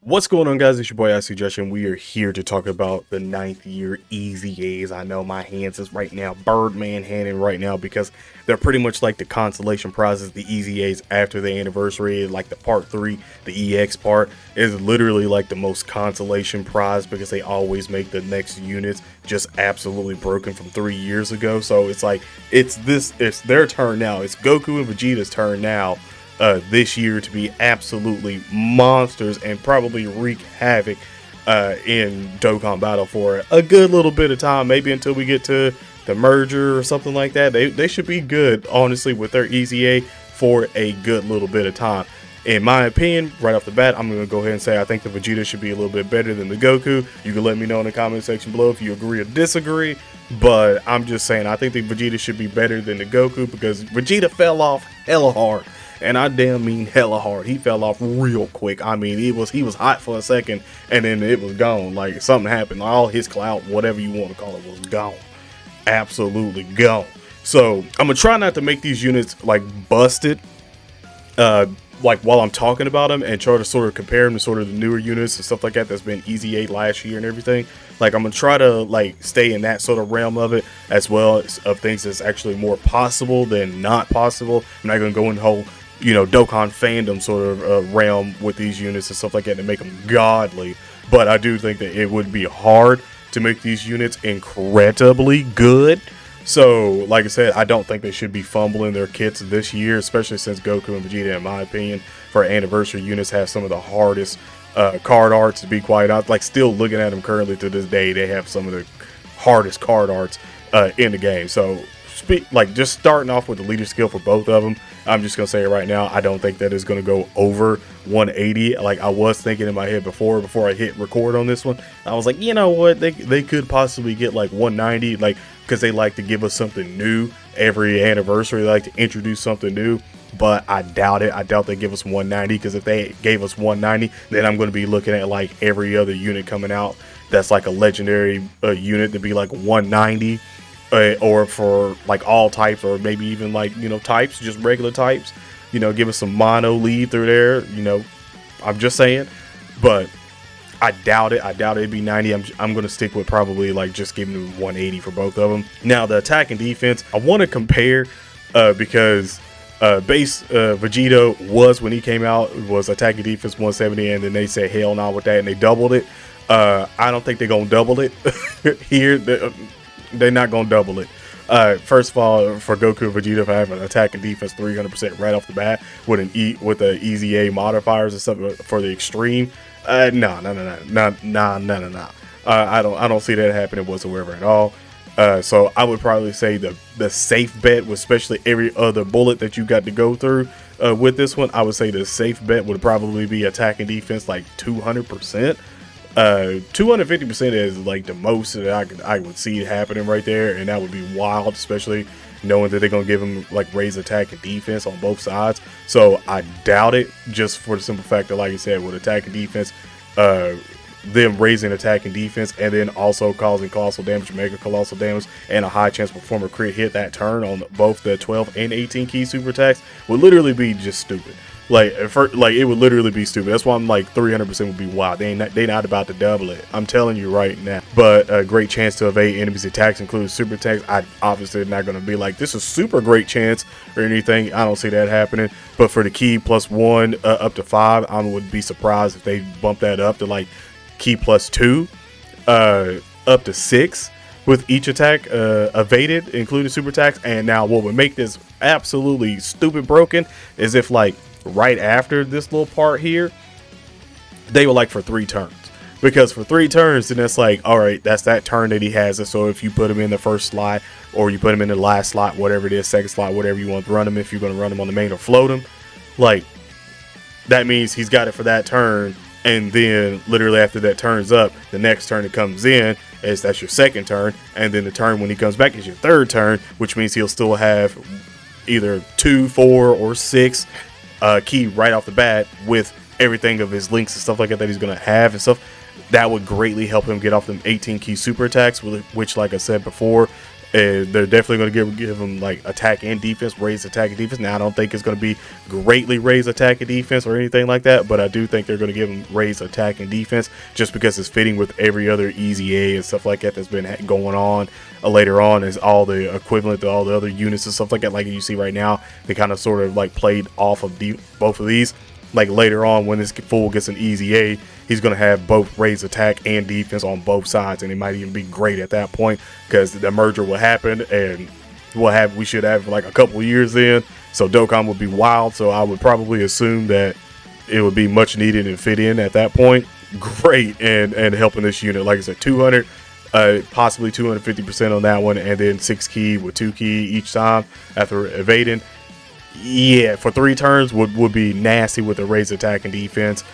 What's going on, guys? It's your boy icjosh, and we are here to talk about the 9th year EZAs. I know my hands is right now Birdman handed right now because they're pretty much like the consolation prizes. The EZAs after the anniversary, like the part 3, the EX part is literally like the most consolation prize because they always make the next units just absolutely broken from 3 years ago. So it's like it's their turn now. It's Goku and Vegeta's turn now this year to be absolutely monsters and probably wreak havoc in Dokkan Battle for a good little bit of time, maybe until we get to the merger or something like that. They should be good, honestly, with their EZA for a good little bit of time. In my opinion, right off the bat, I'm going to go ahead and say I think the Vegeta should be a little bit better than the Goku. You can let me know in the comment section below if you agree or disagree, but I'm just saying I think the Vegeta should be better than the Goku because Vegeta fell off hella hard. And I damn mean hella hard. He fell off real quick. I mean, he was hot for a second, and then it was gone. Like something happened. All his clout, whatever you want to call it, was gone. Absolutely gone. So I'm gonna try not to make these units like busted, like while I'm talking about them, and try to sort of compare them to sort of the newer units and stuff like that that's been EZA last year and everything. Like I'm gonna try to like stay in that sort of realm of it, as well as of things that's actually more possible than not possible. I'm not gonna go in the whole Dokkan fandom sort of realm with these units and stuff like that to make them godly, but I do think that it would be hard to make these units incredibly good. So like I said, I don't think they should be fumbling their kits this year, especially since Goku and Vegeta, in my opinion, for anniversary units have some of the hardest card arts, to be quite honest. Like still looking at them currently to this day, they have some of the hardest card arts in the game. So just starting off with the leader skill for both of them, I'm just gonna say it right now, I don't think that is gonna go over 180 like I was thinking in my head before I hit record on this one. I was like, you know what, they could possibly get like 190, like because they like to give us something new every anniversary. They like to introduce something new, but I doubt it. I doubt they give us 190, because if they gave us 190, then I'm going to be looking at like every other unit coming out that's like a legendary unit to be like 190. Or for like all types, or maybe even like types, just regular types, give us some mono lead through there, I'm just saying. But I doubt it. It'd be 90. I'm gonna stick with probably like just giving them 180 for both of them. Now the attack and defense, I want to compare because base Vegeta was, when he came out, was attack and defense 170, and then they said hell no with that and they doubled it. I don't think they're gonna double it here. They're not gonna double it. First of all, for Goku and Vegeta for having attack and defense 300% right off the bat with the EZA modifiers and stuff for the extreme, no. I don't see that happening whatsoever at all. So I would probably say the safe bet, especially every other bullet that you got to go through with this one, I would say the safe bet would probably be attack and defense like 200%. 250% is like the most that I would see it happening right there, and that would be wild, especially knowing that they're gonna give them like raise attack and defense on both sides. So I doubt it, just for the simple fact that, like I said, with attack and defense, them raising attack and defense, and then also causing colossal damage, mega colossal damage, and a high chance to perform a crit hit that turn on both the 12 and 18 key super attacks would literally be just stupid. Like it would literally be stupid. That's why I'm like 300% would be wild. They not about to double it. I'm telling you right now. But a great chance to evade enemies' attacks, including super attacks. I obviously not going to be like, this is super great chance or anything. I don't see that happening. But for the key +1 up to 5, I would be surprised if they bump that up to like key +2 up to 6 with each attack evaded, including super attacks. And now what would make this absolutely stupid broken is if like right after this little part here, they were like for 3 turns, because for 3 turns, then that's like, all right, that's that turn that he has. And so if you put him in the first slot, or you put him in the last slot, whatever it is, second slot, whatever you want to run him, if you're going to run him on the main or float him, like that means he's got it for that turn. And then literally after that turn's up, the next turn that comes in is that's your second turn, and then the turn when he comes back is your third turn, which means he'll still have either 2, 4, or 6 key right off the bat with everything of his links and stuff like that he's gonna have and stuff. That would greatly help him get off them 18 key super attacks, which like I said before, And they're definitely going to give him like attack and defense, raise attack and defense. Now I don't think it's going to be greatly raise attack and defense or anything like that, but I do think they're going to give him raise attack and defense just because it's fitting with every other easy A and stuff like that that's been going on. Later on is all the equivalent to all the other units and stuff like that. Like you see right now, they kind of sort of like played off of both of these. Like later on, when this fool gets an easy A, he's going to have both raise attack and defense on both sides, and it might even be great at that point because the merger will happen, and we should have like a couple years in. So Dokkan would be wild. So I would probably assume that it would be much needed and fit in at that point. Great, and helping this unit, like I said, 200, possibly 250% on that one, and then 6 key with 2 key each time after evading. Yeah, for 3 turns would be nasty with the raise attack and defense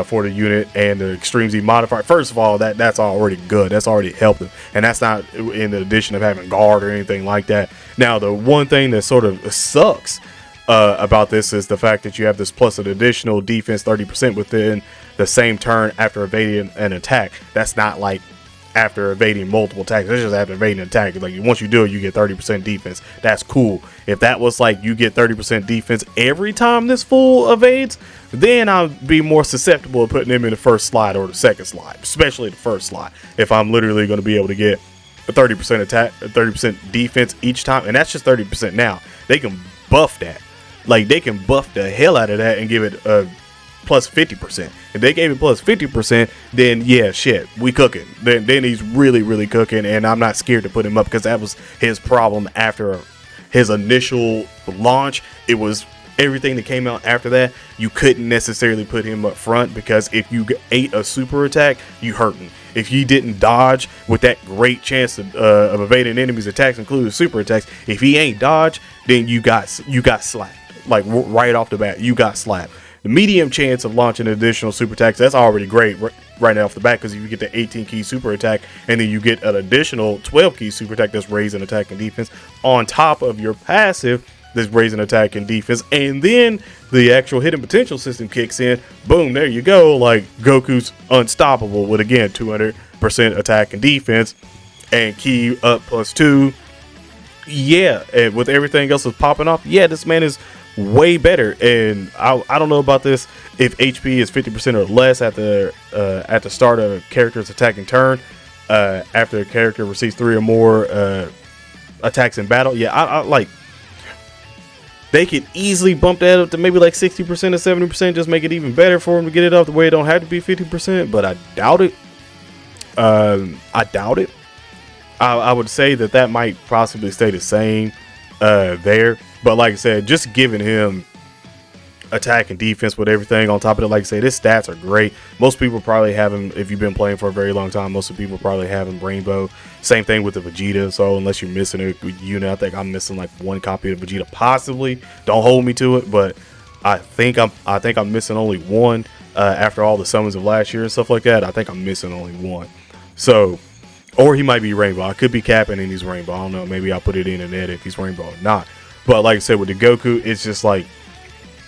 for the unit and the extreme Z modifier. First of all, that's already good. That's already helped him, and that's not in the addition of having guard or anything like that. Now, the one thing that sort of sucks about this is the fact that you have this plus an additional defense 30% within the same turn after evading an attack. That's not like after evading multiple attacks. It's just after evading an attack. Like once you do it, you get 30% defense. That's cool. If that was like you get 30% defense every time this fool evades, then I'd be more susceptible to putting him in the first slot or the second slot, especially the first slot. If I'm literally going to be able to get a 30% attack, a 30% defense each time, and that's just 30% now. They can buff that. Like they can buff the hell out of that and give it a plus 50%. If they gave it plus 50%, then yeah, shit, we cooking. Then he's really cooking, and I'm not scared to put him up because that was his problem after his initial launch. It was everything that came out after that. You couldn't necessarily put him up front because if you ate a super attack, you hurting. If he didn't dodge with that great chance of evading enemies' attacks, including super attacks, if he ain't dodge, then you got slapped. Like right off the bat, you got slapped. The medium chance of launching additional super attacks, that's already great right off the bat because you get the 18 key super attack and then you get an additional 12 key super attack that's raising attack and defense on top of your passive that's raising attack and defense, and then the actual hidden potential system kicks in. Boom, there you go. Like Goku's unstoppable with again 200% attack and defense and key up +2. Yeah, and with everything else is popping off, yeah, this man is way better. And I don't know about this, if HP is 50% or less at the start of a character's attacking turn, after a character receives 3 or more attacks in battle. Yeah, I like they could easily bump that up to maybe like 60% or 70%, just make it even better for him to get it up the way it don't have to be 50%, but I doubt it. I would say that might possibly stay the same there. But like I said, just giving him attack and defense with everything on top of it. Like I said, his stats are great. Most people probably have him, if you've been playing for a very long time, most of the people probably have him Rainbow. Same thing with the Vegeta. So unless you're missing a unit, I think I'm missing like 1 copy of Vegeta, possibly. Don't hold me to it, but I think I'm missing only 1 after all the summons of last year and stuff like that. I think I'm missing only 1. So, or he might be Rainbow. I could be capping and he's Rainbow. I don't know. Maybe I'll put it in and edit if he's Rainbow or not. But like I said, with the Goku, it's just like,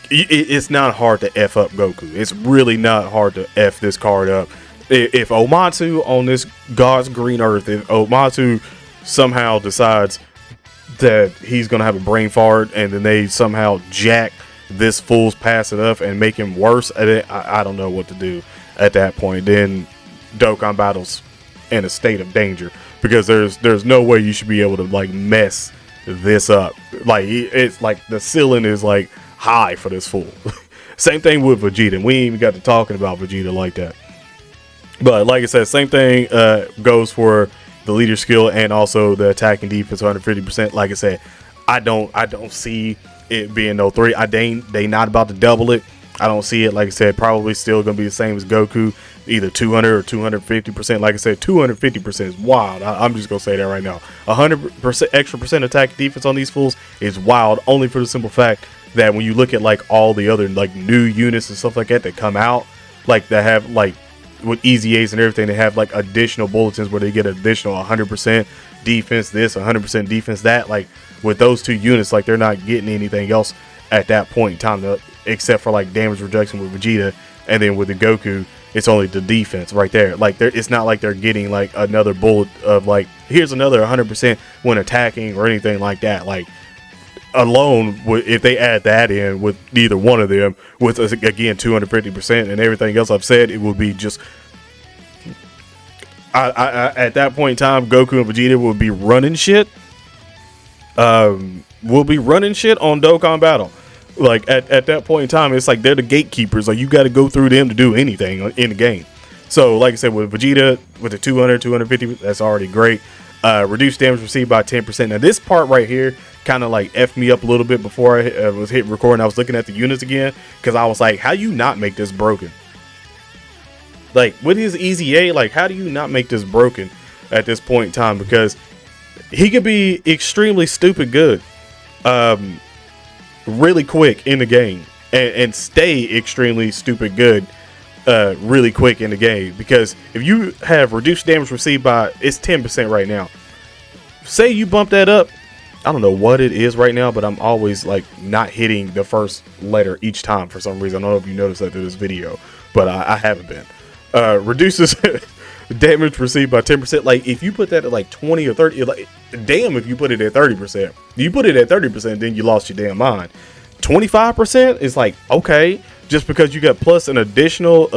it's not hard to F up Goku. It's really not hard to F this card up. If Omatsu on this God's green earth, if Omatsu somehow decides that he's going to have a brain fart and then they somehow jack this fool's pass it up and make him worse, I don't know what to do at that point. Then Dokkan battles in a state of danger because there's no way you should be able to like mess this up. Like it's like the ceiling is like high for this fool. Same thing with Vegeta. We ain't even got to talking about Vegeta like that. But like I said, same thing goes for the leader skill and also the attack and defense 150%. Like I said, I don't see it being no 3. They not about to double it. I don't see it. Like I said, probably still gonna be the same as Goku, either 200 or 250%. Like I said, 250% is wild. I'm just gonna say that right now. 100% extra attack defense on these fools is wild, only for the simple fact that when you look at like all the other like new units and stuff like that come out, like that have like with easy A's and everything, they have like additional bulletins where they get additional 100% defense this, 100% defense that. Like with those 2 units, like they're not getting anything else at that point in time except for like damage reduction with Vegeta, and then with the Goku It's only the defense right there. Like it's not like they're getting like another bullet of like, here's another 100% when attacking or anything like that. Like alone, if they add that in with either one of them, with again 250% and everything else I've said, it will be just. At that point in time, Goku and Vegeta will be running shit. Will be running shit on Dokkan Battle. Like at that point in time, it's like they're the gatekeepers. Like you got to go through them to do anything in the game. So like I said, with Vegeta with the 200, 250, that's already great. Reduced damage received by 10%. Now this part right here kind of like effed me up a little bit before I was hitting record. And I was looking at the units again because I was like, how you not make this broken? Like with his easy A, like how do you not make this broken at this point in time? Because he could be extremely stupid good. Really quick in the game and stay extremely stupid good really quick in the game, because if you have reduced damage received by, it's 10% right now, say you bump that up, I don't know what it is right now, but I'm always like not hitting the first letter each time for some reason. I don't know if you noticed that through this video, but I haven't been. Reduces damage received by 10%. Like if you put that at like 20 or 30, like damn, if you put it at 30%, you put it at 30%, then you lost your damn mind. 25% is like, okay, just because you got plus an additional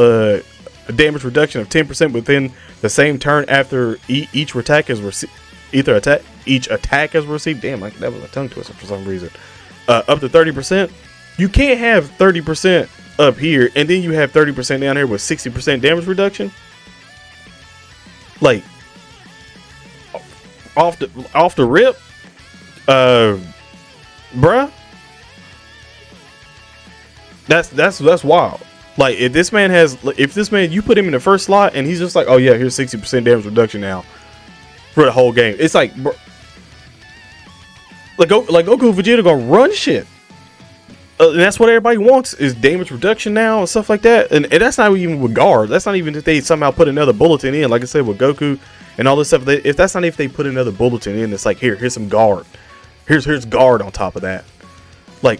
damage reduction of 10% within the same turn after each attack is received. Each attack is received. Damn, like that was a tongue twister for some reason. Up to 30%. You can't have 30% up here and then you have 30% down here with 60% damage reduction. Like off the rip, bruh. That's wild. Like if this man you put him in the first slot and he's just like, oh yeah, here's 60% damage reduction now for the whole game. It's like, bro, like Goku and Vegeta gonna run shit. And that's what everybody wants, is damage reduction now and stuff like that. And that's not even with guard. That's not even if they somehow put another bulletin in. Like I said, with Goku and all this stuff. If that's not if they put another bulletin in, it's like, here's some guard. Here's guard on top of that. Like,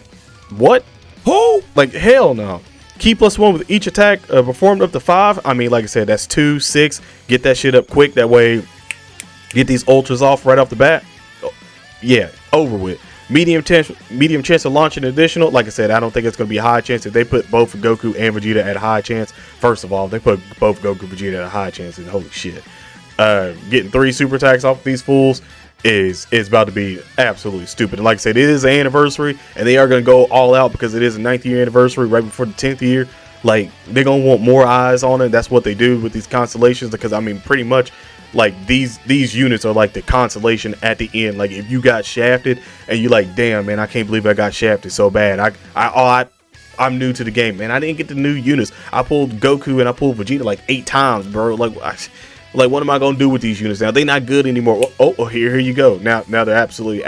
what? Who? Like, hell no. Key +1 with each attack performed up to 5. I mean, like I said, that's 2, 6. Get that shit up quick. That way, get these ultras off right off the bat. Yeah, over with. Medium chance of launching additional. Like I said, I don't think it's going to be a high chance. If they put both Goku and Vegeta at a high chance, first of all, if they put both Goku and Vegeta at a high chance, and holy shit, getting 3 super attacks off these fools is about to be absolutely stupid. And like I said, it is an anniversary, and they are going to go all out because it is a 9th year anniversary right before the 10th year. Like, they're going to want more eyes on it. That's what they do with these constellations, because I mean, pretty much, like these units are like the consolation at the end. Like if you got shafted and you like, damn man, I can't believe I got shafted so bad. I'm new to the game, man. I didn't get the new units. I pulled Goku and I pulled Vegeta like 8 times, bro. Like what am I gonna do with these units now? They're not good anymore. Oh, here you go. Now they're absolutely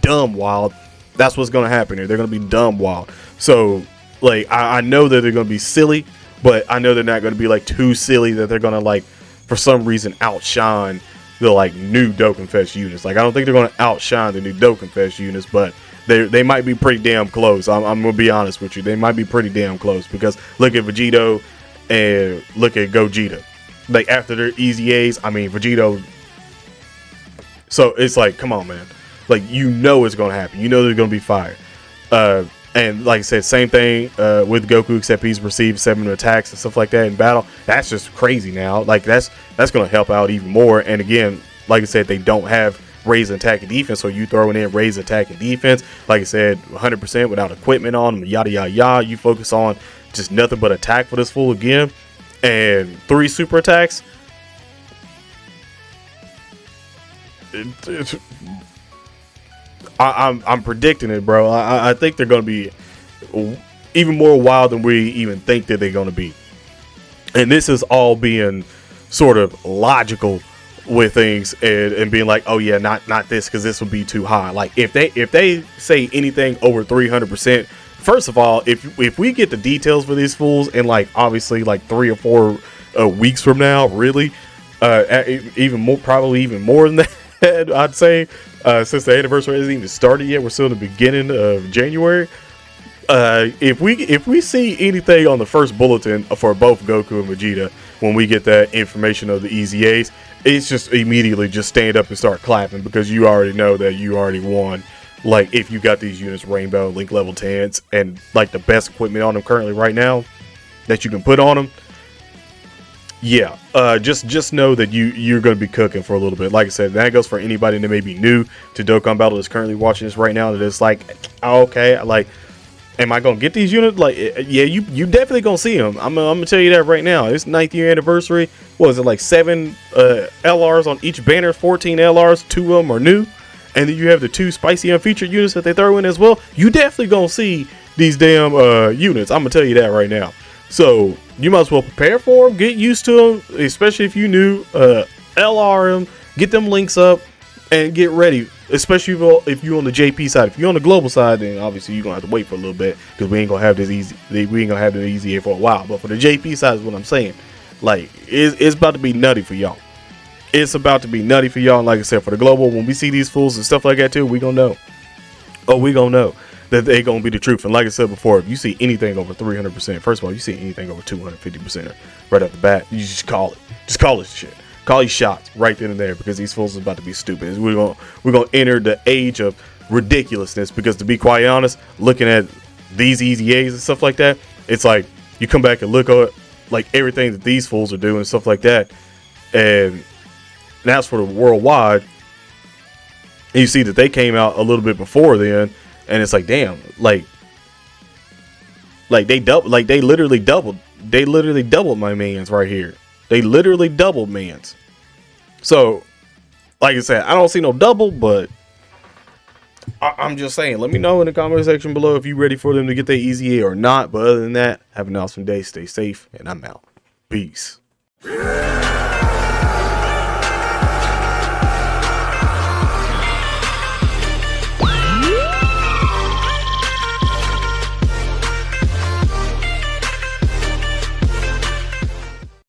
dumb wild. That's what's gonna happen here. They're gonna be dumb wild. So like I know that they're gonna be silly, but I know they're not gonna be like too silly that they're gonna like, for some reason, outshine the like new Dokkan Fest units. Like I don't think they're gonna outshine the new Dokkan Fest units, but they might be pretty damn close. I'm gonna be honest with you. They might be pretty damn close, because look at Vegito and look at Gogeta. Like after their easy A's, I mean Vegito. So it's like, come on, man. Like you know it's gonna happen. You know there's gonna be fire. And like I said, same thing with Goku, except he's received 7 attacks and stuff like that in battle. That's just crazy now. Like that's going to help out even more. And again, like I said, they don't have raise attack and defense, so you throwing in raise attack and defense. Like I said, 100% without equipment on them, yada yada yada. You focus on just nothing but attack for this fool again, and 3 super attacks. I'm predicting it, bro. I think they're going to be even more wild than we even think that they're going to be. And this is all being sort of logical with things and being like, oh yeah, not this, because this would be too high. Like if they say anything over 300%, first of all, if we get the details for these fools in like obviously like 3 or 4 weeks from now, really, even more, probably even more than that, I'd say. Since the anniversary hasn't even started yet, we're still in the beginning of January. If we see anything on the first bulletin for both Goku and Vegeta, when we get that information of the Easy A's, it's just immediately just stand up and start clapping, because you already know that you already won. Like, if you got these units Rainbow, Link level 10s, and like the best equipment on them currently right now that you can put on them, yeah, just know that you're going to be cooking for a little bit. Like I said, that goes for anybody that may be new to Dokkan Battle that's currently watching this right now, that it's like, oh, okay, like, am I gonna get these units? Like, yeah, you definitely gonna see them. I'm gonna tell you that right now. It's 9th year anniversary. What is it, like 7 LRs on each banner, 14 LRs, 2 of them are new, and then you have the 2 spicy unfeatured units that they throw in as well. You definitely gonna see these damn units. I'm gonna tell you that right now. So you might as well prepare for them, get used to them, especially if you new. LR them, get them links up, and get ready. Especially if you're on the JP side. If you're on the global side, then obviously you're gonna have to wait for a little bit, because we ain't gonna have this easy. We ain't gonna have the easy for a while. But for the JP side is what I'm saying. Like, it's about to be nutty for y'all. It's about to be nutty for y'all. And like I said, for the global, when we see these fools and stuff like that too, we gonna know. Oh, we gonna know that they gonna be the truth. And like I said before, if you see anything over 300%, first of all, you see anything over 250% right off the bat, you just call it. Just call it shit. Call these shots right then and there, because these fools are about to be stupid. We're gonna enter the age of ridiculousness, because to be quite honest, looking at these Easy A's and stuff like that, it's like you come back and look at like everything that these fools are doing and stuff like that, and that's for the worldwide. And you see that they came out a little bit before then, and it's like, damn, like they literally doubled my mans right here. They literally doubled mans. So, like I said, I don't see no double, but I'm just saying, let me know in the comment section below if you're ready for them to get their Easy A or not. But other than that, have an awesome day, stay safe, and I'm out. Peace.